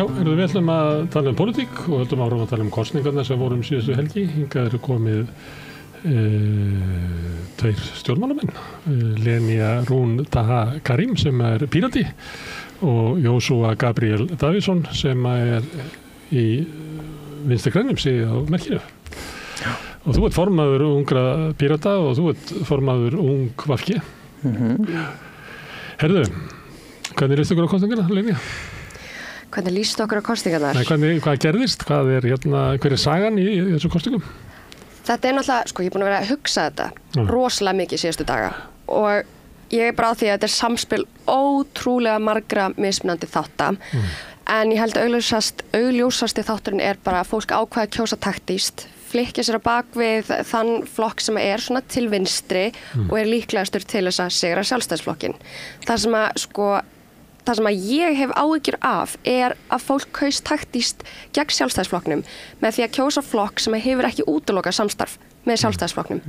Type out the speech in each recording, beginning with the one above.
Já, við ætlum að tala pólitík og höldum áfram að tala kosningarnar sem voru síðustu helgi. Hingað eru komið tveir stjórnmálamenn, Lenya Rún Taha Karim sem Pírati og Jósúa Gabriel Davíðsson sem í Vinstri grænum sig á merkinu. Já. Og þú formaður ungra Pírata og þú formaður ung VG. Herðu, hvernig líst okkur á kosningarna, Lenya? Hvernig líst okkur á kosningarnar? Nei, hvað gerðist? Hver sagan í þessum kosningum? Þetta náttúrulega, ég er búin að vera að hugsa þetta rosalega mikið síðustu daga og ég bara á því að þetta samspil ótrúlega margra mismunandi þátta en ég held að augljósasti þátturinn bara að fólk ákveða að kjósa taktískt, flykkja sér á bak við þann flokk sem svona til vinstri og líklegastur til þess að sigra Sjálfstæðisflokkinn. Það sem að ég hef áhyggjur af að fólk kaus taktískt gegn Sjálfstæðisflokknum með því að kjósa flokk sem hefur ekki útilokað samstarf með Sjálfstæðisflokknum.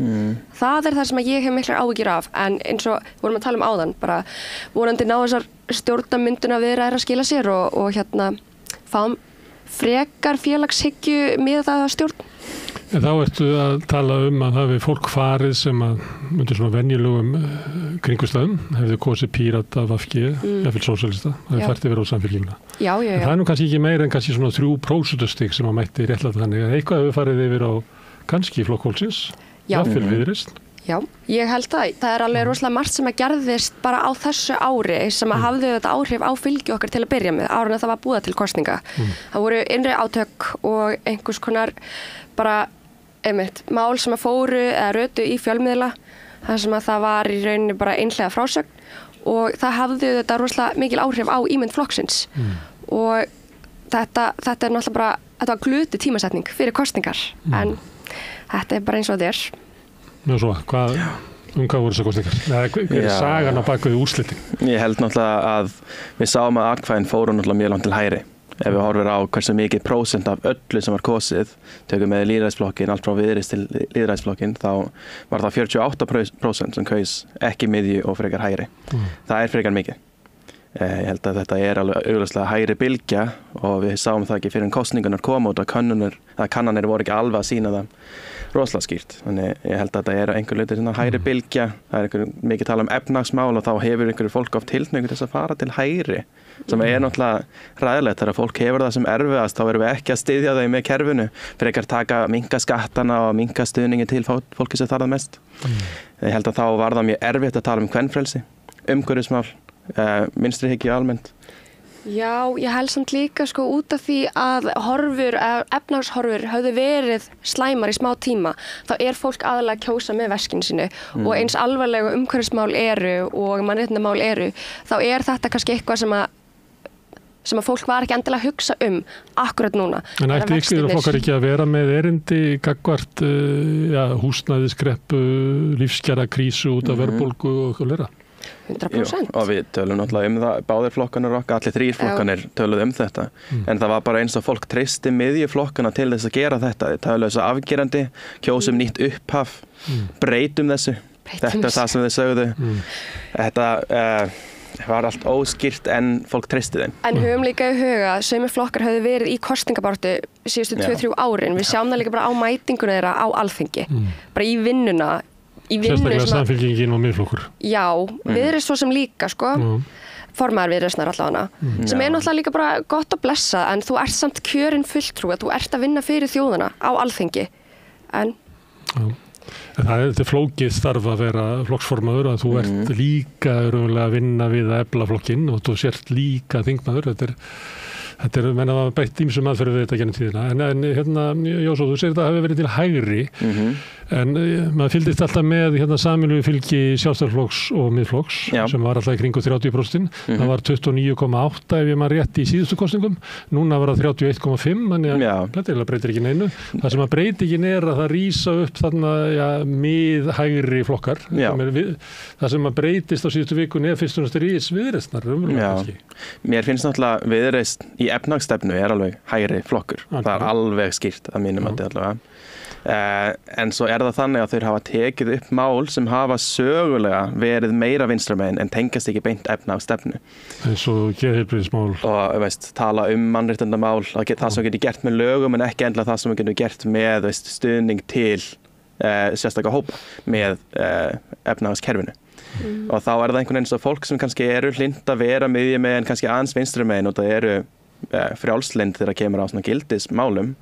Það það sem að ég hef miklar áhyggjur af en eins og vorum að tala áðan, bara vonandi ná þessar stjórnarmynduna viðræður að skila sér og fáum frekar félagshyggju með það stjórn. En þá ertu að tala að hafi fólk farið sem undir svona venjulegum kringumstæðum hefði kosið Pírata, VG, jafnvel sósíalista, hefði fært yfir á Samfylkinguna. Já. En það nú kannski ekki meira en kannski svona 3% stig sem mætti réttlæta þannig að eitthvað hefur farið yfir á kannski Flokk fólksins, jafnvel Viðreisn. Já, ég held það. Það alveg rosalega margt sem gerðist bara á þessu ári sem hafði þetta áhrif á fylgi okkar til að byrja með, árið að það var búið til kosninga. Það voru innri átök og einhvers konar bara mál sem fóru eða rötu í fjölmiðla, þar sem að það var í rauninni bara einhlega frásögn og það hafði þetta rosalega mikil áhrif á ímynd flokksins og þetta náttúrulega bara, þetta var gluti tímasetning fyrir kosningar en þetta bara eins og þetta Nú svo, hvað voru þessar kosningar? Hver sagan á bak við úrslitin? Ég held náttúrulega að við sáum að atkvæðin fóru náttúrulega mjög langt til hægri. Ef við horfum á hversu mikið prósent af öllu sem var kosið, tökum með lýðræðisflokkinn, allt frá Viðreisn til lýðræðisflokkinn, þá var það 48% sem kaus ekki miðju og frekar hægri. Það frekar mikið. Ég held að þetta alveg augljóslega hægri bylgja og við sáum það ekki fyrir en kosningarnar koma út og kannanir voru ekki alveg að sýna það rosalega skýrt. Þannig ég held að þetta einhver hluti svona hægri bylgja, það mikið tala efnahagsmál og þá hefur einhverju fólk oft tilhneigingu til þess að fara til hægri sem náttúrulega ræðilegt þegar fólk hefur það sem erfiðast, þá erum við ekki að styðja þau með kerfinu, frekar minnka skattana og minnka stuðningi til fólki sem þarf það mest. Ég held að þá var það mjög erfitt að tala kvenfrelsi, umhverfismál, vinstrihyggju almennt. Já, ég held samt líka út af því að efnahagshorfur höfðu verið slæmar í smá tíma, þá fólk aðalega að kjósa með veskinu sínu og eins alvarlega umhverfismál og mannréttindamál þá þetta kannski eitthvað sem að fólk var ekki endilega að hugsa akkurat núna. En ætti ykkur flokkar ekki að vera með erindi gagnvart húsnæðiskreppu, lífskjara krísu út af verðbólgu og lera? 100%. Og við tölum náttúrulega það, báðir flokkanir okkar, allir þrír flokkanir töluðu þetta. En það var bara eins og fólk treysti miðjuflokkana til þess að gera þetta. Þið töluðu þessu afgerandi, kjósum nýtt upphaf, breytum þessu. Þetta það sem þið sögðu. Þetta var allt óskýrt en fólk treysti þeim. En höfum líka í huga að sumir flokkar höfðu verið í kosningabaráttu síðustu 2-3 árin. Við sjáum það líka bara á mætinguna þeirra á Alþingi. Bara í vinnuna. Sérstaklega Samfylkingin og Miðflokkur. Já, Viðreisn svo sem líka, formaður Viðreisnar allavega, sem náttúrulega líka bara gott að blessa, en þú ert samt kjörinn fulltrúi, þú ert að vinna fyrir þjóðina á Alþingi. En það þetta flókið starf að vera flokksformaður, að þú ert líka að vinna við að efla flokkinn og þú sért líka þingmaður, Þetta menna að beitt ýmsum aðferðum við þetta gennum tíðina. En Jósó, þú segir þetta hafi verið til hægri, en maður fylgdist alltaf með sameiginlegu fylgi Sjálfstæðisflokks og Miðflokks, sem var alltaf í kringu 30%. Það var 29,8 ef ég maður rétt í síðustu kosningum. Núna var það 31,5, þannig að þetta breytir ekki neinu. Það sem að breytingin að það rísa upp þarna miðhægri flokkar. Það sem að breytist á síðustu vikunni fyrst og næst Viðreisnar. Mér finnst náttúrulega Viðreisn í efnahagsstefnu alveg hægri flokkur. Það alveg skýrt að mínum mati allavega. En svo það þannig að þeir hafa tekið upp mál sem hafa sögulega verið meira vinstramegin en tengast ekki beint efnahagsstefnu. Eins og geðheilbrigðismál. Og tala mannréttindamál, það sem getur gert með lögum en ekki endilega það sem getur gert með stuðning til sérstaklega hópa með efnahagskerfinu. Og þá það einhvern veginn svo fólk sem kannski eru hlynt að vera miðju með en kannski aðeins vinstramegin og það eru frjálslynd þegar kemur á svona gildismálum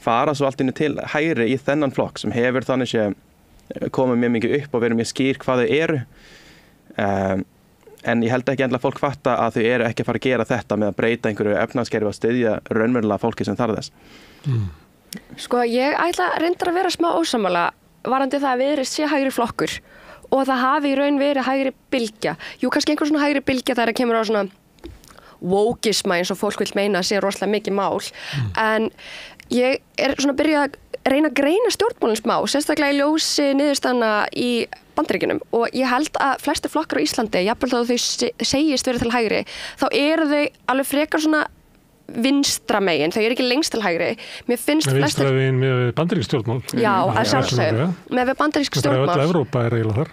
fara svo allt inni til hægri í þennan flokk sem hefur þannig sé komið mjög mikið upp og verið mjög skýr hvað þau eru en ég held ekki endilega fólk fatta að þau eru ekki að fara að gera þetta með að breyta einhverju efnahagskerfi og styðja raunverulega fólki sem þarf þess Sko ég ætla reyndar að vera smá ósammála varandi það að Viðreisn sé hægri flokkur og það hafi í raun verið hægri bylgja kannski einhver svona hægri bylgja þegar það kemur á svona wokeisma eins og fólk vil meina að sé rosalega mikið mál en ég svona að byrja að reyna að greina stjórnmálins smá, sérstaklega í ljósi niðurstaðna í Bandaríkjunum og ég held að flestir flokkar á Íslandi, jafnvel þó þau segist verið til hægri, þá eru þau alveg frekar svona vinstra megin, þau eru ekki lengst til hægri. Mér finnst flestir... Vinstra megin með bandarísk stjórnmál? Já, að sjálfsögðu, með við stjórnmál. Öll Evrópa eiginlega þar.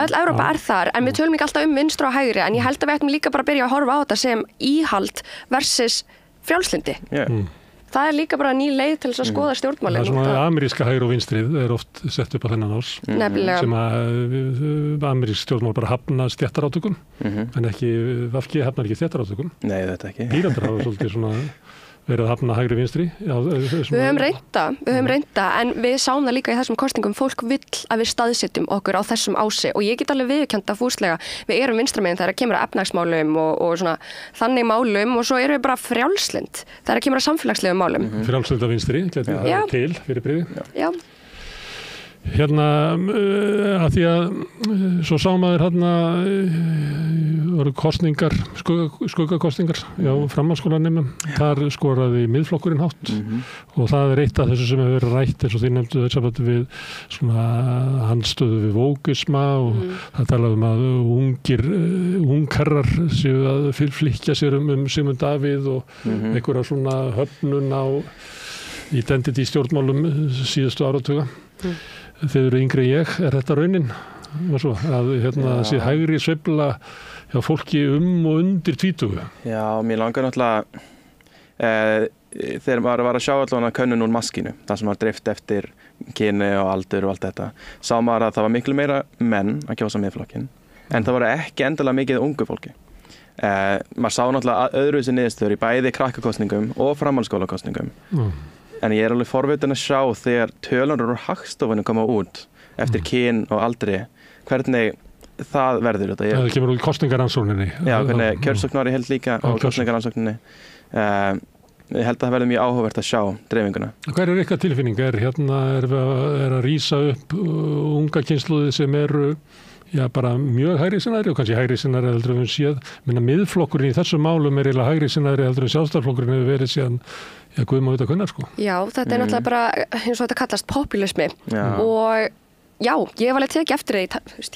Öll Evrópa þar, en við tölum ekki alltaf vinstra og hægri, en ég held að við ættum líka bara að byrja að horfa á þetta sem íhald versus frjálslyndi. Það líka bara ný leið til þess að skoða stjórnmálin. Það svona ameríska hægri og vinstrið oft sett upp á þennan ás. Nefnilega. Sem að amerísk stjórnmál bara hafna stéttarátökum, en ekki, VG hafnar ekki stéttarátökum. Nei, þetta ekki. Píratar hafa svolítið svona verið að hafna hægri vinstri. Já, við höfum reynda, en við sáum það líka í þessum kosningum. Fólk vill að við staðsetjum okkur á þessum ási og ég get alveg viðurkennt fúslega. Við erum vinstramegin þegar kemur að efnahagsmálum og svona þannig málum og svo erum við bara frjálslynd þegar kemur að samfélagslegum málum. Frjálslynd af vinstri, það til fyrir bríði. Já. Hérna, að því að svo sá maður hérna voru kosningar, skuggakosningar já, framhaldsskólanemum, þar skoraði miðflokkurinn hátt og það eitt af þessu sem hefur verið rætt eins og því nefndu þess að við svona handstöðu við wokeisma og það talaði að ungherrar séu að flykkja sér Sigmund Davíð og einhverja svona höfnun á identity stjórnmálum síðustu áratuga. Þeir eru yngri ég, þetta raunin? Og svo, að þessi hægri sveifla hjá fólki og undir 20. Já, mér langar náttúrulega, þegar maður var að sjá allavega könnun úr maskínu, það sem var dreift eftir kyni og aldur og allt þetta, sá maður að það var miklu meira menn að kjósa Miðflokkinn, en það voru ekki endilega mikið ungu fólki. Maður sá náttúrulega öðruvísi niðurstöður í bæði krakkakosningum og framhaldsskólakosningum. En ég alveg forvitin að sjá þegar tölunar úr Hagstofunni koma út eftir kyn og aldri, hvernig það verður þetta. Það kemur úr kosningarannsókninni. Já, hvernig kjörsókn var ég held líka á kosningarannsókninni. Ég held að það verður mjög áhugavert að sjá dreifinguna. Hver ykkar tilfinning? Er að rísa upp unga kynslóði sem eru bara mjög hægrisinnaðri og kannski hægrisinnaðri heldur en við séð. Miðflokkurinn í þessum málum er eiginlega hægrisinnaðri heldur en Sjálfstæðisflokkurinn hefur verið síðan Guð má vita hvenær sko. Já, þetta er náttúrulega bara eins og þetta kallast populismi og já, ég hef alveg tekið eftir því.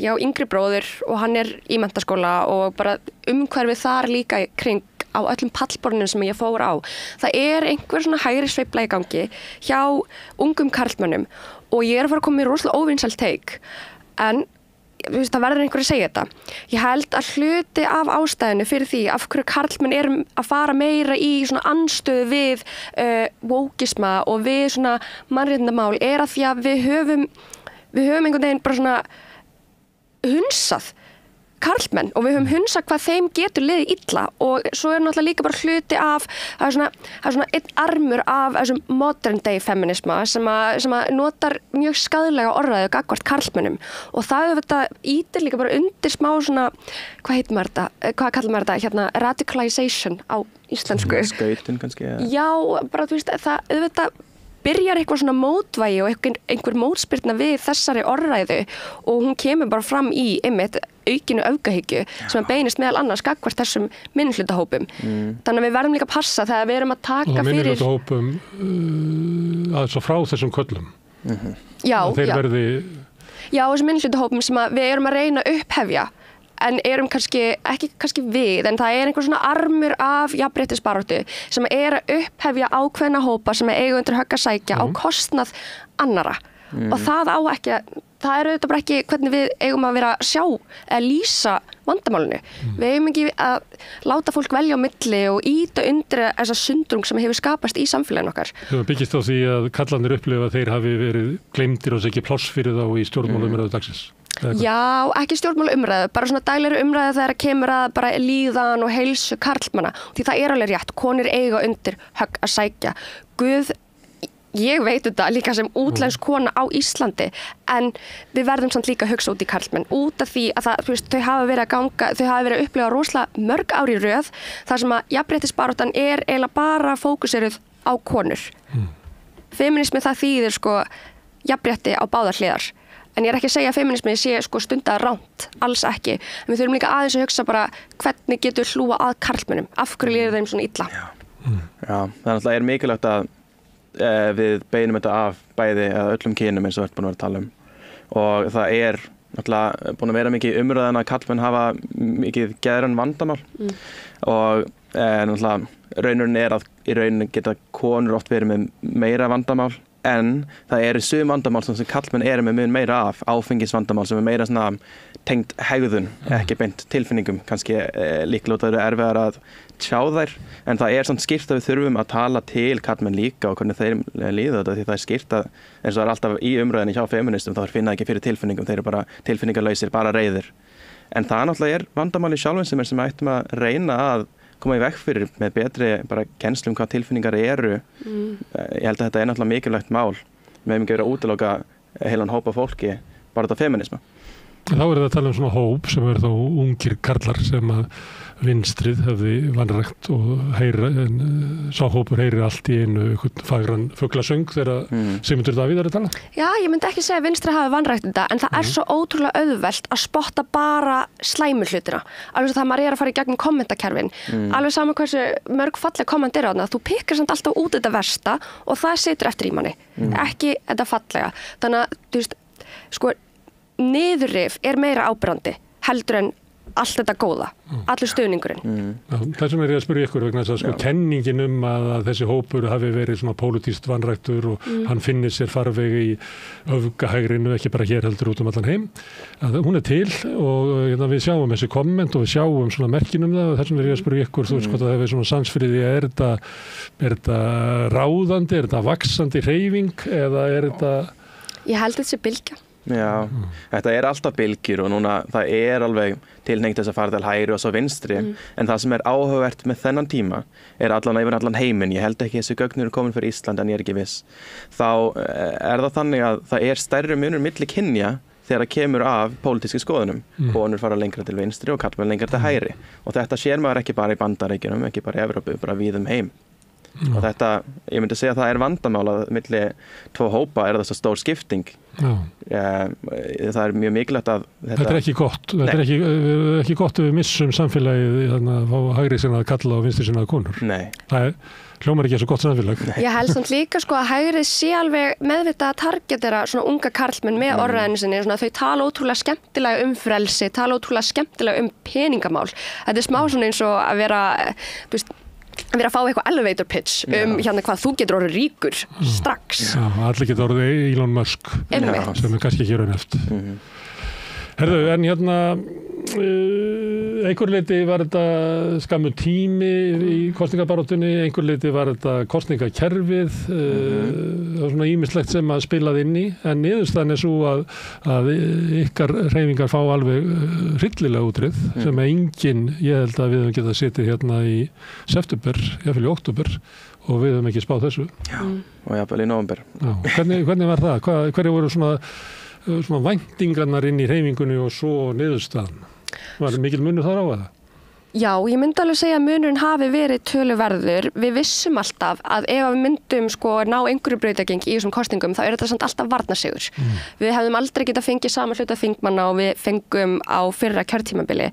Ég á yngri bróður og hann er í menntaskóla og bara umhverfið þar líka kring á öllum pallborðunum sem ég fór á. Það er einhver svona hægri sveifla í gangi hjá ungum karlmönnum og ég er að fara að koma í rosalega óvinsælt take en það verður einhver að segja þetta. Ég held að hluti af ástæðinu fyrir því af hverju karlmenn erum að fara meira í svona andstöðu við wokeisma og við svona mannréttindamál er að því að við höfum einhvern veginn bara svona hunsað karlmenn og við höfum hunsað hvað þeim getur liðið illa og svo er náttúrulega líka bara hluti af það er svona einn armur af þessum modern day feminisma sem að notar mjög skaðlega orðræðu gagnvart karlmennum og það auðvitað ítir líka bara undir smá svona, hvað kallar maður þetta, radicalization á íslensku. Skautin kannski? Já, bara þú veist, það auðvitað byrjar eitthvað svona mótvægi og einhver mótspyrna við þessari orðræðu og hún kemur bara fram í einmitt aukinu öfgahyggju sem beinist meðal annars gagnvart þessum minnihlutahópum. Þannig að við verðum líka að passa þegar við erum að taka fyrir... Og minnihlutahópum aðeins frá þessum köllum. Já, Já, þessum minnihlutahópum sem við erum að reyna að upphefja en erum ekki við, en það er einhver svona armur af jafnréttisbaráttu sem er að upphefja ákveðna hópa sem eiga undir högg að sækja á kostnað annara. og það á ekki það auðvitað bara ekki hvernig við eigum að vera að sjá eða lýsa vandamálinu. Við eigum ekki að láta fólk velja á milli og ýta undir þessa sundrung sem hefur skapast í samfélaginu okkar. Það byggist á því að kallarnir upplifa að þeir hafi verið gleymdir og ekki pláss fyrir þá í stjórnmálaumræðu dagsins. Já, ekki stjórnmálaumræðu, bara svona daglegri umræðu þegar kemur að bara líðan og heilsu karlmanna. Því það er alveg rétt, konur eiga undir högg að sækja. Guð, ég veit þetta líka sem útlensk kona á Íslandi, en við verðum samt líka að hugsa út í karlmenn, út af því að það, þú veist, þau hafa verið að upplifa rosalega mörg ár í röð þar sem að jafnréttisbaráttan er eiginlega bara fókuseruð á konur. Feminismi það þýðir sko jafnrétti á báðar hliðar. En ég er ekki að segja að feminismi sé sko stundar ránt, alls ekki. En við þurfum líka aðeins að hugsa bara hvernig getur hlúa að karlmennum, af hverju líður þeim svona illa. Já, það er mikilvægt að við beinum þetta af bæði eða öllum kynum eins og við erum búin að vera að tala og það er náttúrulega búin að vera mikið umræðan að karlmenn hafa mikið geðræn vandamál og náttúrulega raunurinn er að í rauninni geta konur oft verið með meira vandamál en það eru sum vandamál sem karlmenn eru með mun meira af, áfengisvandamál sem meira svona tengt hegðun, ekki beint tilfinningum, kannski líklega það eru erfiðar að tjá þær, en það er samt skýrt að við þurfum að tala til karlmenn líka og hvernig þeir líða þetta, því það er skýrt að eins og það er alltaf í umræðinni hjá feministum, þá finna ekki fyrir tilfinningum, þeir eru bara tilfinningalausir, bara reiðir. En það náttúrulega er vandamál í sjálfum sem ættum að reyna að koma í veg fyrir með betri bara kennslu hvað tilfinningar eru. Ég held að þetta er náttúrulega mikilvægt mál. Við hefum ekki verið að útiloka heilan hóp af fólki, bara þetta feminisma. Þá er það að tala svona hóp sem eru þá ungir karlar sem að vinstrið hefði vanrækt og sá hópur heyrir allt í einu fagran fuglasöng þegar Sigmundur Davíð er að tala. Já, ég myndi ekki segja að vinstrið hafi vanrækt þetta, en það er svo ótrúlega auðvelt að spotta bara slæmu hlutina. Alveg svo það maður er að fara í gegnum kommentakerfin. Alveg sama hversu mörg falleg komment eru þarna, þú pikkar samt alltaf út þetta versta og það situr eftir í manni. Ekki þetta fallega. Þannig að, þú veist, sko, niðurrif er meira áberandi heldur en allt þetta góða, allur stuðningurinn. Þessum er ég að spyrja ykkur vegna þess að sko kenningin að þessi hópur hafi verið svona pólitískt vanræktur og hann finnir sér farvegi í öfgahægrinu, ekki bara hér heldur út allan heim. Hún er til og við sjáum þessi komment og við sjáum svona merkin það og þessum er ég að spyrja ykkur, þú veist hvað það hefur svona sansfriði, er þetta ráðandi, er þetta vaxandi hreyfing eða er þetta... Ég held þetta sé bylgja. Já, þetta er alltaf bylgjur og núna það er alveg tilhneigt þess að fara til hægri og svo vinstri en það sem er áhugavert með þennan tíma er yfir allan heiminn, ég held ekki þessi gögn eru komin fyrir Ísland en ég er ekki viss þá er það þannig að það er stærri munur milli kynja þegar það kemur af pólitíski skoðunum konur fara lengra til vinstri og karlmenn lengra til hægri og þetta sér maður ekki bara í Bandaríkjunum, ekki bara í Evrópu, bara víðum heim og þetta, ég myndi segja að það er vandamál að milli tvo hópa er þess að stór skipting það er mjög mikilvægt að þetta er ekki gott, þetta er ekki gott að við missum samfélagið þannig að fá hægri sinnaða kalla og vinstri sinnaða konur. Nei. Það hljómar ekki eins og gott samfélag. Ég held samt líka sko að hægri sé alveg meðvitað að targetera svona unga karlmenn með orðræðinu sinni, svona þau tala ótrúlega skemmtilega um frelsi, tala ótrúlega skemmtilega peningamál. Þetta er smá svona eins og að vera, þú veist, að fá eitthvað elevator pitch hérna hvað þú getur orðið ríkur strax. Já, allir getur orðið Elon Musk sem er kannski ekki raunhæft. Herðu, en hérna einhver leiti var þetta skammur tími í kosningabaráttunni, einhver leiti var þetta kosningakerfið, það var svona ýmislegt sem að spilaði inn í, en niðurstaðan er svo að ykkar hreyfingar fá alveg hryllilega útrið, sem enginn, ég held að við höfum getað setið hérna í september, jafnvel í október, og við höfum ekki spáð þessu. Já, og jafnvel í nóvember. Já, hvernig var það? Hverju voru svona væntingarnar inn í hreyfingunni og svo niðurstaðan? Var mikil munur þar á það? Já, ég myndi alveg segja að munurinn hafi verið töluverður. Við vissum alltaf að ef við myndum sko ná einhverju brautargengi í þessum kosningum þá er þetta samt alltaf varnarsigur. Við hefðum aldrei getað fengið sama hluta þingmanna og við fengum á fyrra kjörtímabili.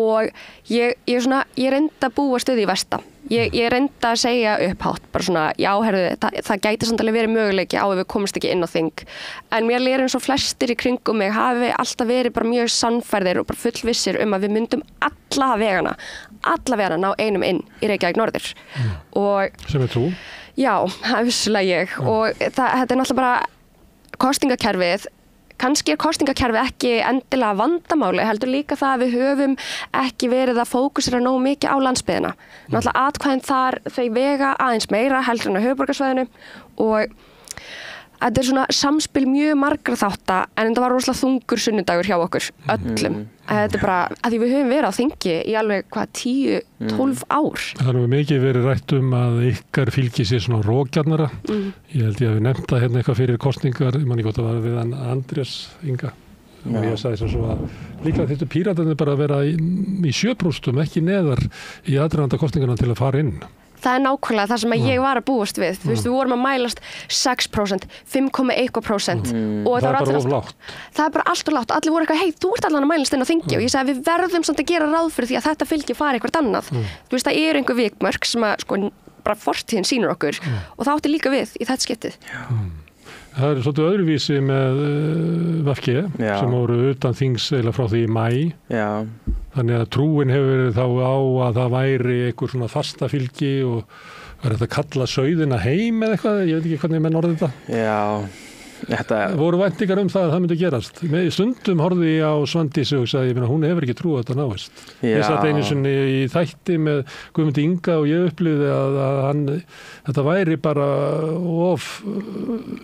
Og ég reyndi að búa stuði í versta. Ég reyndi að segja upphátt, bara svona, já, herðu, það gæti samt alveg verið möguleiki á ef við komumst ekki inn á þing. En mér líður eins og flestir í kringum mig hafi alltaf verið bara mjög sannfærðir og bara fullvissir að við myndum alla vegana ná einum inn í Reykjavík norður. Sem er þú? Já, það er vissulega ég. Og þetta er náttúrulega bara kosningakerfið, kannski kosningakerfið ekki endilega vandamáli, heldur líka það að við höfum ekki verið að fókusera nógu mikið á landsbyggðina. Náttúrulega atkvæðin þar, þau vega aðeins meira heldur en á höfuðborgarsvæðinu og þetta svona samspil mjög margra þátta en þetta var rosalega þungur sunnudagur hjá okkur öllum. Þetta bara, að því við höfum verið á þingi í alveg 10-12 ár. Það hefur mikið verið rætt að ykkar fylgi sé svona rókjarnara. Ég held ég að við nefnda hérna eitthvað fyrir kosningar, ég man ekki hvort að var við hann Andrés Inga. Og ég sagði svo að líklega þetta Píratarnir bara að vera í 7%, ekki neðar í aðdraganda kosningarna til að fara inn. Það nákvæmlega það sem ég var að búast við. Þú veist, við vorum að mælast 6%, 5,1% og það er bara of lágt. Það er bara allt of lágt. Allir voru eitthvað, hei, þú ert allan að mælast inn á þingi og ég sagði við verðum samt að gera ráð fyrir því að þetta fylgi fari eitthvað annað. Þú veist, það eru einhver vikmörk sem að sko bara fortíðin sýnir okkur og það átti líka við í þetta skiptið. Það er svolítið öðruvísi með VFG sem voru utan þings eða frá því í maí. Já. Þannig að trúin hefur verið þá á að það væri einhver svona fasta fylgi og var þetta að kalla sauðina heim eða eitthvað, ég veit ekki hvernig menn orðið þetta. Já, þetta... Voru væntingar að það myndi gerast. Með stundum horfði ég á Svandísi og sagði, hún hefur ekki trú að þetta náist. Ég satt einu sinni í þætti með Guðmundi Inga og ég upplýði að þetta væri bara of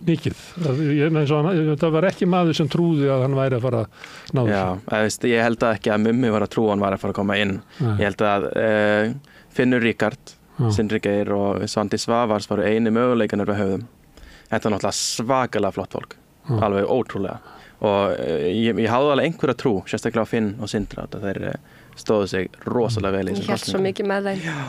mikið. Það var ekki maður sem trúði að hann væri að fara að ná þessu. Ég held að ekki að Mummi var að trúa hann var að fara að koma inn. Ég held að Finnur Ríkard, Sindri Geir og Svandís Svavars varu eini möguleikanir við höfðum. Þetta er náttúrulega svakalega flott fólk, alveg ótrúlega. Og ég hafði alveg einhverja trú, sérstaklega á Finn og Sindra, að þeir stóðu sig rosalega vel í þessum kosningum. Ég hélt svo mikið með þeim. Já.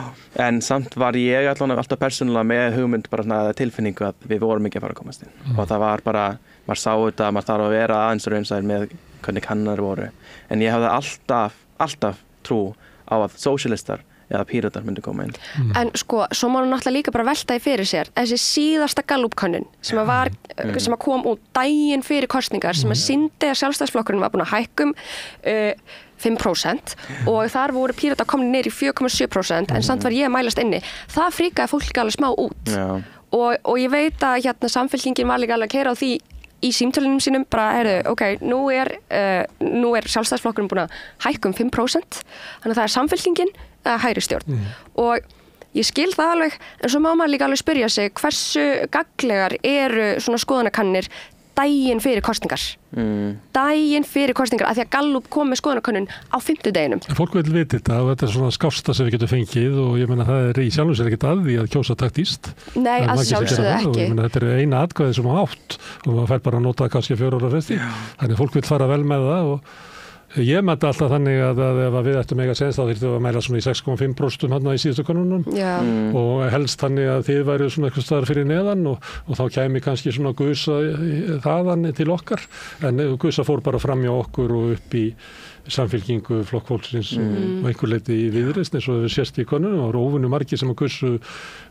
En samt var ég alltaf persónulega með hugmynd, bara svona tilfinningu að við vorum ekki að fara að komast inn. Og það var bara, maður sá þetta, maður þarf að vera aðeins raunsæður með hvernig kannar voru. En ég hafði alltaf trú á að sósíalistar eða Píratar myndi koma inn. En sko, svo má hún náttúrulega líka bara velta í fyrir sér. Þessi síðasta Gallup-könnun sem að kom út daginn fyrir kosningar sem að sýndi að Sjálfstæðisflokkurinn var búin að hækka 5% og þar voru Píratar komin niður í 4,7% en samt var ég að mælast inni. Það fríkaði fólk alveg smá út. Og ég veit að hérna Samfylkingin var líka alveg að keyra á því í símtölunum sínum bara, nú er Sjálfstæðisflokkurinn búin að hækka 5%, þannig að það er Samfylkingin eða hægri stjórn. Og ég skil það alveg, en svo má maður líka alveg spyrja sig hversu gagnlegar eru svona skoðanakannir daginn fyrir kosningar. Daginn fyrir kosningar, af því að Gallup kom með skoðanakönnun á 50 deginum. Fólk vil vita þetta og þetta er svona skásta sem við getum fengið og ég meina það er í sjálfum sér ekkert að því að kjósa taktíst. Nei, að sjálfsögðu ekki. Ég meina þetta er eina atkvæði sem á átt og maður fær bara að nota kannski 4 ára fresti. Þannig fólk vil fara vel með það og ég mætti alltaf þannig að ef við ættum eiga sens þá þyrftum við að mæla svona í 6,5% hann í síðustu könnunum og helst þannig að þið væru svona eitthvað staðar fyrir neðan og þá kæmi kannski svona gusa þaðan til okkar en gusa fór bara fram hjá okkur og upp í Samfylkingu, Flokk fólksins og einhver leyti í Viðreisn eins og við sést í könnunum og óvinnu margir sem að gusu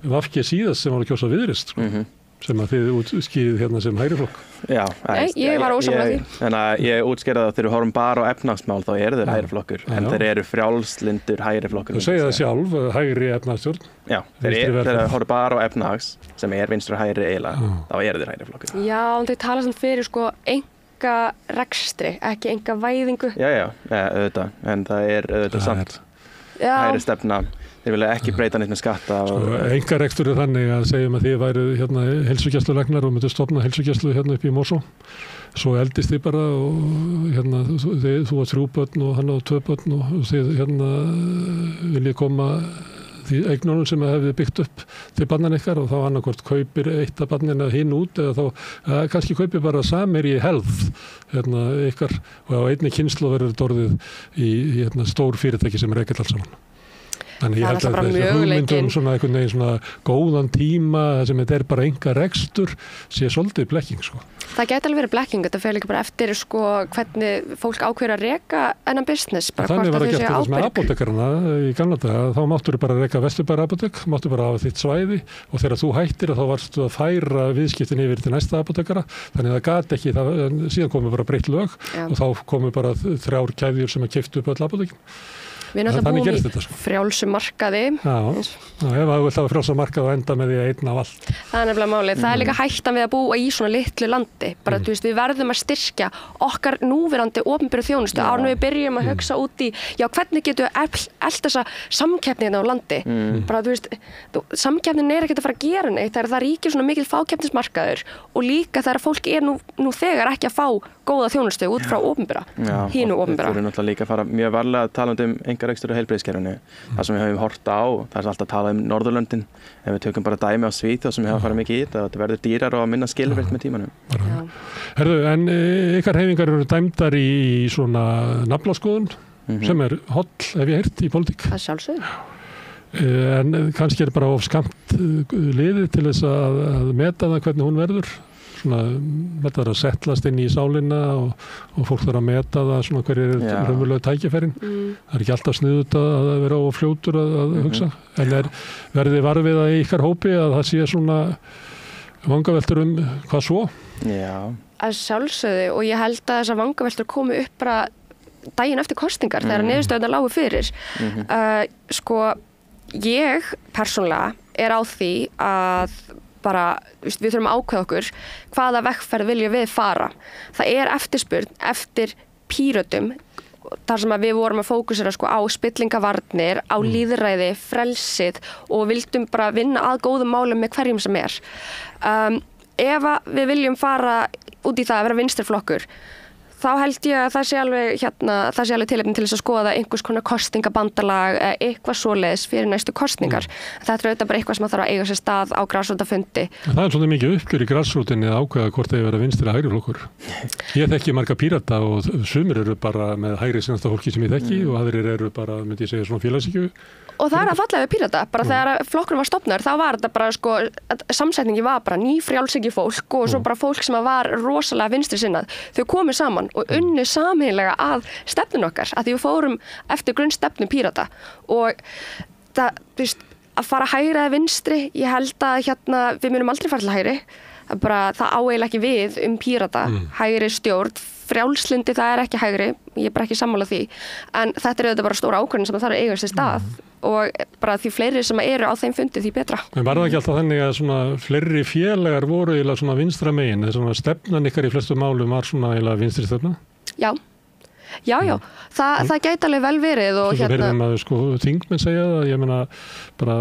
VFG síðast sem var að kjósa Viðreisn sem að þið útskýðið hérna sem hægri flokk. Já, ég var ósamlega því. Þannig að ég útskýrði að þegar við horfum bara á efnahagsmál þá eru þeir hægri flokkur, en þeir eru frjálslyndur hægri flokkur. Þú segja það sjálf, hægri efnahagsstjórn. Já, þegar við horfum bara á efnahags sem er vinstra hægri eiginlega, þá eru þeir hægri flokkur. Já, og þeir tala samt fyrir sko enga rekstri, ekki enga væðingu. Já, auðvitað, en það er auðvitað samt hægri stefna. Þeir vilja ekki breyta neitt með skatta. Einkarekstur er þannig að segjum að þið væru hérna heilsugæslulæknar og myndu stofna heilsugæslu hérna upp í Mosó. Svo eldist þið bara og hérna þú á 3 börn og hann á 2 börn og þið hérna viljið koma því eignunum sem hefði byggt upp til barnan ykkar og þá annarkvort kaupir eitt af barnina hinn út eða þá kannski kaupir bara Samherji Health hérna ykkar og á einni kynslóð verður þetta orðið í hérna stór fyrirtæki sem er ekkert alls saman. Þannig ég held að þessi hugmyndum svona einhvern veginn svona góðan tíma sem þetta er bara enga rekstur sé svolítið blekking sko. Það gæti alveg verið blekking, þetta fer líka bara eftir sko hvernig fólk ákveður að reka enn business. Þannig var að gera þess með apótekarna í gamla daga, þá máttur bara reka Vesturbæra apótek, máttur bara hafa þitt svæði og þegar þú hættir þá varstu að færa viðskiptin yfir til næsta apótekara, þannig að það gat ekki, síðan komu bara breytt lög og þá komu bara 3 keðjur sem að keyptu upp öll apótekin. Við náttúrulega búum í frjálsum markaði. Já, ef þú vilt hafa frjálsum markað og enda með því að einn af allt. Það er nefnilega málið. Það er líka hættan við að búa í svona litlu landi. Bara, þú veist, við verðum að styrkja okkar núverandi opinberu þjónustu áður en við byrjum að hugsa út í, já, hvernig getum við elt þessa samkeppni hérna á landi. Bara, þú veist, samkeppnin er ekkert að fara að gera neitt. Það ríkir svona mikil fákeppnismarkaður og líka þegar fólk er nú þegar ekki að fá góða þjónustu út frá opinbera, hínu opinbera. Við þurfum náttúrulega líka að fara mjög varlega að tala um einkarekstur og heilbrigðiskerfinu. Það sem við höfum horft á, það er alltaf að tala um Norðurlöndin. Ef við tökum bara dæmi á Svíþjóð sem við hafa farið mikið í þetta verður dýrar og minna skilvirkt með tímanum. Herðu, en ykkar hreyfingar eru dæmdar í svona naflaskoðun sem er holl, ef ég heyrt, í pólitík. Það sjálfsögðu. En kannski er bara of skamt liðið til þess að meta það hvernig hún verður. Svona, þetta er að settlast inn í sálina og fólk þarf að meta það svona hverju er raunverulega tækifærin. Það er ekki alltaf sniðugt að vera fljótur að hugsa. En verði varfið að í ykkar hópi að það sé svona vangaveltur hvað svo? Já. Að sjálfsögðu og ég held að þessar vangaveltur komi upp bara daginn eftir kosningar þegar niðurstöðurnar lágu fyrir. Sko, ég persónulega er á því að bara, við þurfum að ákveða okkur hvaða vegferð viljum við fara. Það er eftirspurn eftir Pírötum þar sem að við vorum að fókusera sko á spillingavarnir, á lýðræði, frelsið og vildum bara vinna að góðum málum með hverjum sem er. Ef við viljum fara út í það að vera vinstriflokkur, þá held ég að það sé alveg tilefni til þess að skoða einhvers konar kosningabandalag eða eitthvað svoleiðis fyrir næstu kosningar. Þetta er auðvitað bara eitthvað sem þarf að eiga sér stað á grasrótarfundi. Það er svolítið mikið uppgjör í grasrótinni að ákveða hvort þeir vera vinstri eða hægri flokkur. Ég þekki marga Pírata og sumir eru bara með hægri sinnasta fólki sem ég þekki og aðrir eru bara, myndi ég segja, svona félagshyggju. Og það er að fallega við Pírata, bara þegar flokkurinn var stofnaður, þá var þetta bara sko, samsetningi var bara nýfrjálshyggju fólk og svo bara fólk sem var rosalega vinstri sinnað. Þau komu saman og unnu sameiginlega að stefnun okkar, að því við fórum eftir grunnstefnu Pírata og það, þú veist, að fara hægri eða vinstri, ég held að við munum aldrei fara til hægri, það á eiginlega ekki við Pírata, hægri stjórn, frjálslyndi það er ekki hægri, ég er bara ekki sammála því, en þetta er auðvitað bara stóra ákvörðun sem það þarf að eiga sér stað og bara því fleiri sem eru á þeim fundi því betra. En var það ekki alltaf þannig að svona fleiri félagar voru eiginlega svona vinstra megin, þess að stefnan ykkar í flestu málum var svona eiginlega vinstri stefna? Já, það gæti alveg vel verið og Svo verðum að sko þingmenn segja það, ég meina bara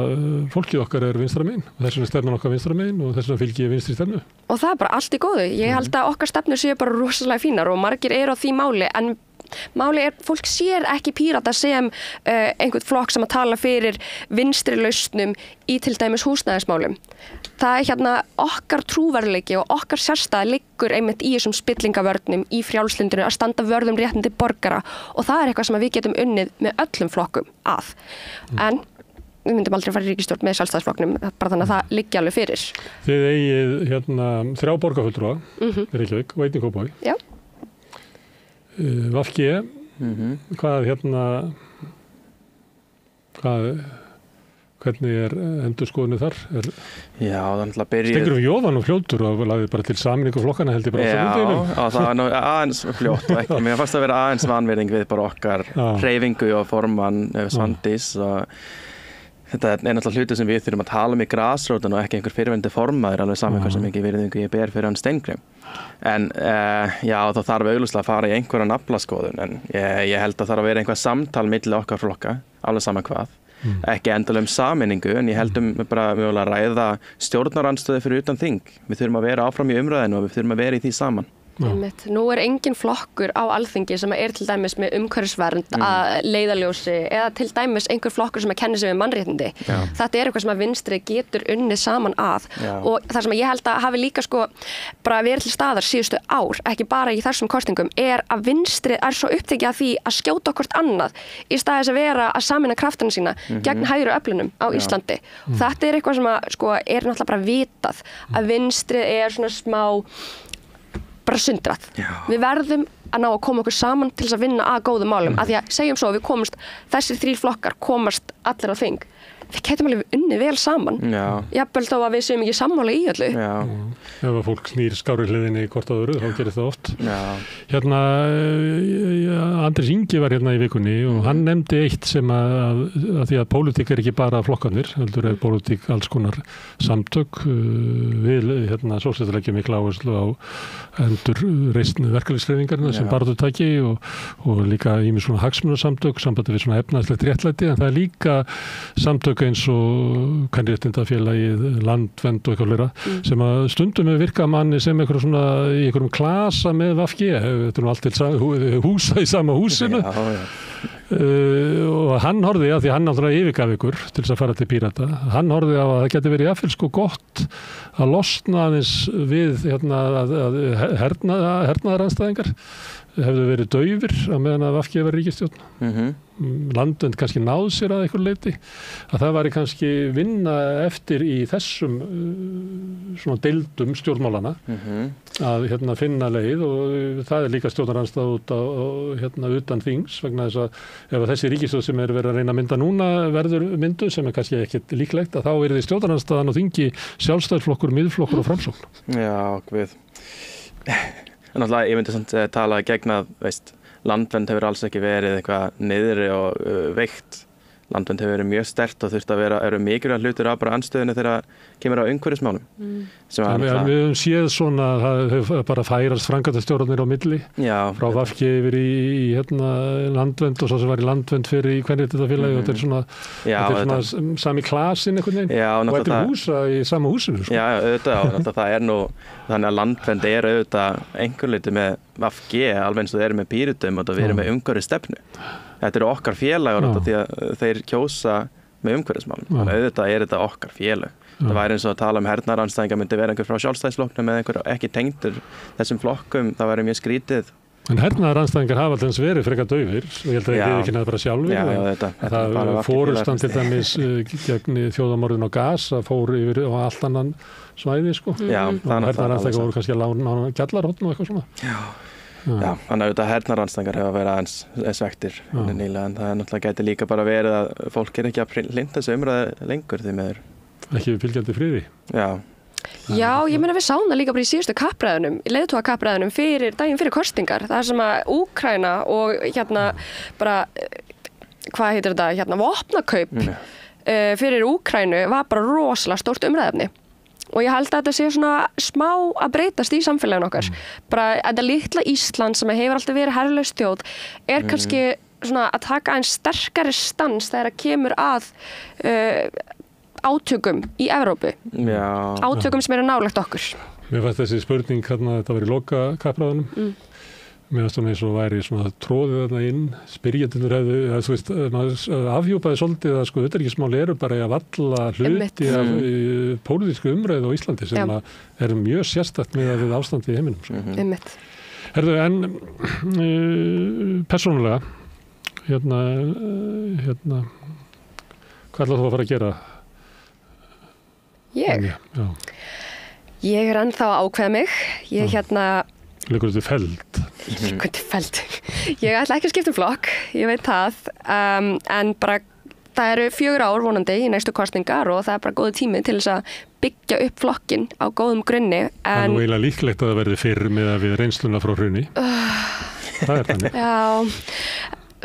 fólkið okkar er vinstra megin og þess vegna stefnan okkar vinstra megin og þess vegna fylgi ég vinstri stefnu. Og það er bara allt í góðu. Ég held að okkar stefnur séu bara rosalega fínar og margir eru á því máli en máli er, fólk sér ekki Pírata sem einhvern flokk sem að tala fyrir vinstri lausnum í til dæmis húsnæðismálum. Það er okkar trúverðuleiki og okkar sérstæða liggur einmitt í þessum spillingavörnum í frjálslyndinu að standa vörðum réttindi borgara og það er eitthvað sem við getum unnið með öllum flokkum að. En við myndum aldrei fara í ríkisstjórn með Sjálfstæðisflokknum, bara þannig að það liggi alveg fyrir. Þið eigið 3 borgarfulltrúa í Reykjavík og 1 í Kópavogi. Já. VG, hvernig er endurskoðunni þar? Já, þannig að byrja... Steingrímur Jóhann og fljótur og lagði bara til sameiningu flokkana held ég bara á fundinum. Já, það var nú aðeins fljótt og ekki. Mér fannst að vera aðeins vanvirðing við bara okkar hreyfingu og formann Svandís og þetta er náttúrulega hluti sem við þurfum að tala um í grasrótin og ekki einhver fyrirverandi formaður alveg saman hversu mikið virðingu ég ber fyrir hann Steingrím. En já, þá þarf augljóslega að fara í einhverja naflaskoðun en ég held að þarf að vera einhver samtal milli okkar flokka, alveg saman hvað. Ekki endilega sameiningu en ég heldum bara mögulega að ræða stjórnarandstöðu fyrir utan þing. Við þurfum að vera áfram í umræðinu og við þurfum að vera í því saman. Nú er engin flokkur á Alþingi sem er til dæmis með umhverfisvernd að leiðarljósi eða til dæmis einhver flokkur sem kennir sig við mannréttindi. Þetta er eitthvað sem að vinstri getur unnið saman að og það sem ég held að hafi líka sko bara verið til staðar síðustu ár, ekki bara í þessum kosningum, er að vinstri er svo upptekið af því að skjóta hvort annað í staðis að vera að sameina kraftana sína gegn hægri öflunum á Íslandi. Þetta er eitthvað sem að sko er náttúrulega bara vitað að vinstri er svona smá bara sundrað. Við verðum að ná að koma okkur saman til þess að vinna að góðum málum. Af því að segjum svo, við komumst, þessir 3 flokkar komast allir á þing. við getum alveg unnið vel saman. Jafnvel þó að við séum ekki sammála í öllu. Ef að fólk snýr skári hliðinni hvort á öðru, þá gerir það oft. Hérna, Andrés Ingi var hérna í vikunni og hann nefndi eitt sem að því að pólitík ekki bara flokkarnir, heldur pólitík alls konar samtök. Við hérna sósíalistarleggjum mikla áherslu á endur reisn verkalýðshreyfingarinnar sem barátutæki og líka ýmis svona hagsmunasamtök, sambandi við svona efnahagslegt réttlæti, en það líka samtök eins og kvenréttindafélagið, Landvernd og eitthvað fleira sem að stundum virka manni sem eitthvað svona í einhverjum klasa með VG, þetta allt til húsa í sama húsinu. Og hann horfði á því hann náttúrulega yfirgaf ykkur til þess að fara til Pírata, hann horfði á að það geti verið jafnvel sko gott að losna aðeins við hérna að hernaðaranstæðingar hefðu verið daufir á meðan að VG var ríkisstjórn. Landvernd kannski náð sér að einhver leyti, að það væri kannski vinna eftir í þessum svona deildum stjórnmálana að hérna finna leið, og það líka stjórnaranstæða út á hérna utan þings, vegna þess að ef þessi ríkisstjórn sem verið að reyna að mynda núna verður myndu, sem kannski ekkert líklegt, að þá verið stjórnaranstæðan og þingi Sjálfstæðisflokkur, Miðflokkur og Framsókn. Já, guð. En alltaf, ég myndi samt tala gegn að, Landvernd hefur alls ekki verið eitthvað niðri og veikt. Landvernd hefur verið mjög sterkt og þurft að eru mikilvæg hlutur af bara andstöðinu þegar kemur á umhverfismálum. Við höfum séð svona að það hefur bara færast framkvæmdastjórarnir á milli, frá VG yfir í hérna Landvernd og svo sem var í Landvernd fyrir í kvenréttindafélagi, og þetta er svona sami klasin einhvern veginn, og þetta er húsa í sama húsinu. Já, auðvitað, og það er nú þannig að Landvernd er auðvitað einhver leyti með VG, alveg eins og þeir eru með Pírötum og við erum með umhverfisstefnu. Þetta eru okkar félagar því að þeir kjósa með umhverfismálum. Þannig að auðvitað er þetta okkar félag. Það væri eins og að tala hernaðarandstæðingar myndi vera einhver frá Sjálfstæðisflokknum eða einhver ekki tengdur þessum flokkum, það væri mjög skrítið. En hernaðarandstæðingar hafa alltaf verið frekar daufir, og ég held að ég ekki nefnir bara sjálfur. Það fórustan til dæmis gegn þjóðamorðin á Gaza fór yfir á allt annan svæði, sko. Hernaðarandstæðingar voru kannski að lána gjallarhorn og eitthvað svona. Já, þannig að hernaðarandstæðingar hefur verið aðeins svektir nýlega, en það náttúrulega gæti líka bara verið að fólk ekki að hlinda þessu umræðu lengur því meður. Ekki fylgjandi friði? Já, ég meina við sáum það líka bara í síðustu kappræðunum, í leiðtogakappræðunum daginn fyrir kosningar, það sem að Úkraína og hérna bara, hvað heitir þetta, hérna vopnakaup fyrir Úkraínu var bara rosalega stórt umræðefni. Og ég held að þetta sé svona smá að breytast í samfélaginu okkar. Bara þetta litla Ísland sem hefur alltaf verið herlaus þjóð kannski svona að taka einn sterkari stans þegar það kemur að átökum í Evrópu. Átökum sem eru nálægt okkur. Mér fannst þessi spurning hérna, þetta var í lokakappræðunum. Mér finnst svona eins og væri svona tróðið þarna inn, spyrjendur hefðu, afhjúpaði svolítið að utanríkismáli eru bara að valla hluti af pólitísku umræðu á Íslandi sem er mjög sérstakt með við ástandi í heiminum. Herðu, en persónulega, hérna, hvað ætlar þú að fara að gera? Ég? Já. Ég er ennþá að ákveða mig. Ég Liggur þetta feld? Liggur þetta feld. Ég ætla ekki að skipta flokk, ég veit það, en bara það eru 4 ár vonandi í næstu kosningar og það er bara góðu tími til þess að byggja upp flokkinn á góðum grunni. Það er nú eiginlega líklegt að það verði fyrr með að við reynsluna frá hruni. Það er þannig. Já,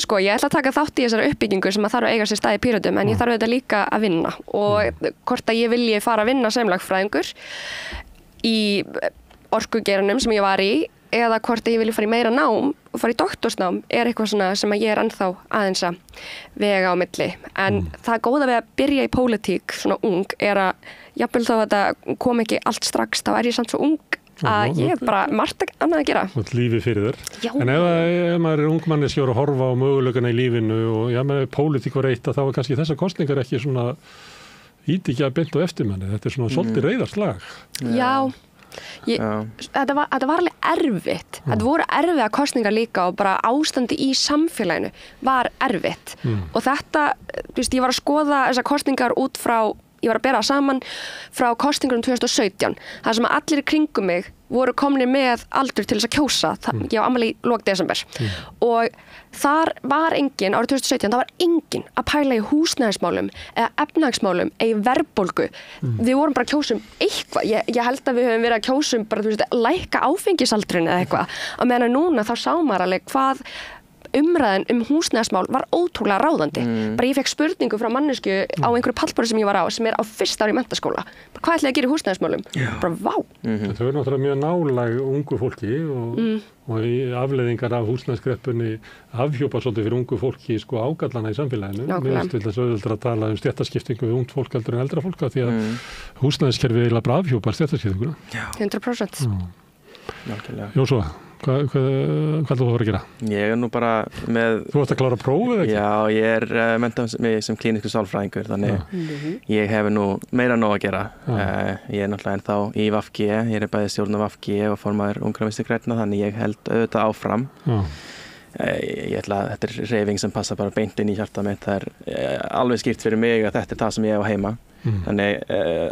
sko ég ætla að taka þátt í þessari uppbyggingu sem að þarf að eiga sér stað í Pírötum, en ég þarf auðvitað líka að vinna og hvort að ég vilji fara að vinna sem lagfræðingur í orkugeiranum sem ég var í, eða hvort ég vilja fara í meira nám og fara í doktorsnám er eitthvað svona sem að ég er ennþá aðeins að vega á milli. En það góða við að byrja í pólitík svona ung er að jafnvel þó að þetta kom ekki allt strax, þá er ég samt svo ung að ég hef bara margt annað að gera. Og lífið fyrir þér. Já. En ef maður er ungmanniski að horfa á möguleikana í lífinu og með pólitík var eitt, að þá er kannski þessar kosningar ekki svona ítíkja beint og eftirmanni. Þetta er svona svolítið reiðarslag. Já. Þetta var alveg erfitt. Þetta voru erfiða kosningar líka og bara ástandi í samfélaginu var erfitt. Og þetta, ég var að skoða þessar kosningar út frá, ég var að bera saman frá kosningunum 2017. Það sem að allir í kringum mig voru komnir með aldur til þess að kjósa. Ég var afmæli í lok desember. Og þar var enginn, árið 2017, það var enginn að pæla í húsnæðismálum eða efnahagsmálum eða verðbólgu. Við vorum bara að kjósa eitthvað. Ég held að við höfum verið að kjósa bara, lækka áfengisaldurinn eða eitthvað. Á meðan núna þá sá maður alveg hvað umræðin húsnæðismál var ótrúlega ráðandi. Bara ég fekk spurningu frá mannesku á einhverju pallborði sem ég var á, sem á fyrsta ári í menntaskóla. Bara hvað ætlaði að gera í húsnæðismálum? Bara vá. Þau eru náttúrulega mjög nálæg ungu fólki og í afleiðingar af húsnæðiskreppunni afhjúpa svolítið fyrir ungu fólki ágallana í samfélaginu. Mér finnst til þess auðveldara að tala stéttaskiptingu við ungt fólk heldur en eldra fólk því að húsnæðiskerfið eiginlega bara afhjúpar stéttaskiptinguna. 100%. Jósúa, hvað þú að gera? Ég nú bara með... Þú ert að klára prófið ekki? Já, ég menntað mig sem klíniskur sálfræðingur, þannig ég hef nú meira nóg að gera. Ég náttúrulega ennþá í VFG, ég bæði stjórn á VFG og formaður Ungra Vinstri-grænna, þannig ég held auðvitað áfram. Ég ætla að þetta hreyfing sem passa bara beint inn í hjartað mitt, það alveg skýrt fyrir mig að þetta það sem ég á heima. Þannig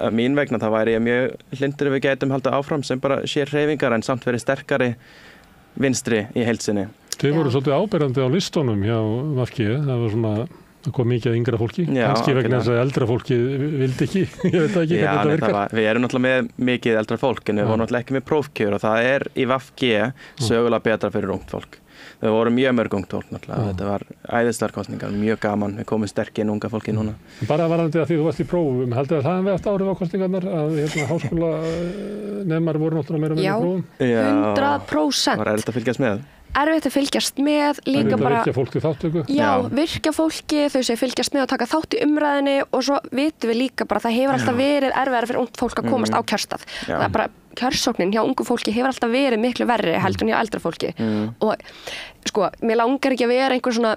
að mín vegna það væri ég mjög hlindur ef við gætum haldið áfram sem bara sér hreyfingar en samt verið sterkari vinstri í heildsinni. Þið voru svolítið áberandi á listunum hjá VFG, það var svona að kom mikið að yngra fólki, kannski vegna þess að eldra fólki vildi ekki, ég veit ekki hvernig þetta virkar. Við erum náttúrulega með mikið eldra fólk en við vorum náttúrulega ekki með prófkjör og það í VFG sögulega betra fyrir ungt fólk. Við vorum mjög mörg ungt fólk náttúrulega, þetta var æðislegar kosningar, mjög gaman, við komum sterk inn unga fólki núna. Bara varðandi að því þú varst í prófum, heldur það hafi haft áhrif á kosningarnar að háskóla nemar voru náttúrulega meira með prófum? Já, 100%. Var erfitt að fylgjast með? Erfitt að fylgjast með, líka bara... Virkja fólk til þáttöku? Já, virkja fólki, þau séu fylgjast með og taka þátt í umræðinni og svo vitum við líka bara að það hefur alltaf verið erfiðara fyrir ungt fólk að komast á kjörstað. Það bara kjörsóknin hjá ungu fólki hefur alltaf verið miklu verri heldur en hjá eldra fólki. Og mér langar ekki að vera einhver svona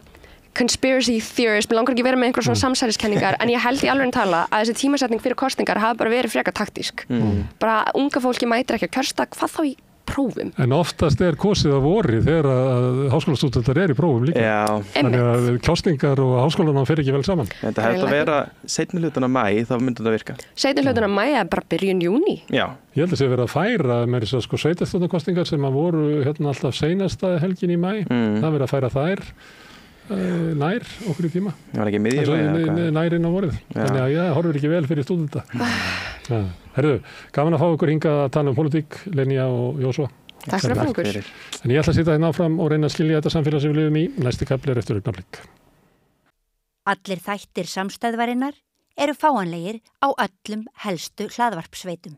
conspiracy theorist, mér langar ekki að vera með einhver svona samsæriskenningar en ég held í alveg tala að þessi tímasetning fyrir kosningar hafa bara verið frekar taktísk. Bara unga fólki mætir ekki að kjörstað, hvað þá í prófum. En oftast kosið að vori þegar að háskólastúdentar í prófum líka. Já. Þannig að kosningar og háskólanám fer ekki vel saman. Þetta hefði að vera seinni hlutan af maí, þá myndi þetta virka. Seinni hlutan af maí bara byrjun júní. Já. Ég held að það sé verið að færa með þess að sveitarstjórnarkosningar sem að voru alltaf seinasta helgin í maí. Það verið að færa þær nær okkur í tíma. Það var ekki miðjum nær inn á vorið. Þannig að það horfir ekki vel fyrir stúdenta. Herðu, gaman að fá ykkur hingað að tala pólitík, Linja og Jósúa. Takk fyrir okkur. En ég ætla að sitja hérna áfram og reyna að skilja þetta samfélag sem við lifum í. Næsti kafli eftir augnablik. Allir þættir samstæðvarinnar eru fáanlegir á öllum helstu hlaðvarpsveitum.